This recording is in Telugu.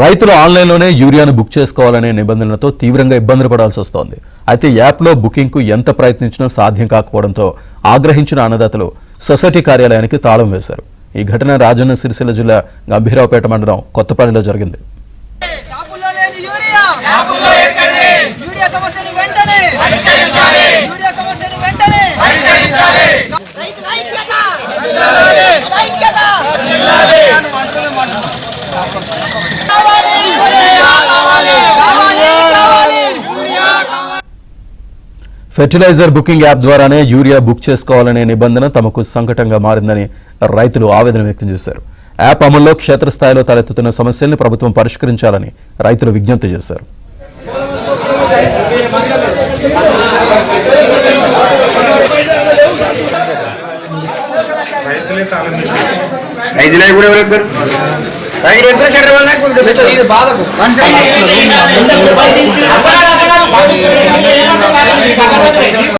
రైతులు ఆన్లైన్లోనే యూరియాను బుక్ చేసుకోవాలనే నిబంధనలతో తీవ్రంగా ఇబ్బందులు పడాల్సి వస్తోంది. అయితే యాప్లో బుకింగ్కు ఎంత ప్రయత్నించినా సాధ్యం కాకపోవడంతో ఆగ్రహించిన అన్నదాతలు సొసైటీ కార్యాలయానికి తాళం వేశారు. ఈ ఘటన రాజన్న సిరిసిల్ల జిల్లా గంభీరావుపేట మండలం కొత్తపల్లిలో జరిగింది. ఫెర్టిలైజర్ బుకింగ్ యాప్ ద్వారానే యూరియా బుక్ చేసుకోవాలనే నిబంధన తమకు సంకటంగా మారిందని రైతులు ఆవేదన వ్యక్తం చేశారు. యాప్ అమల్లో క్షేత్రస్థాయిలో తలెత్తుతున్న సమస్యల్ని ప్రభుత్వం పరిష్కరించాలని రైతులు విజ్ఞప్తి చేశారు.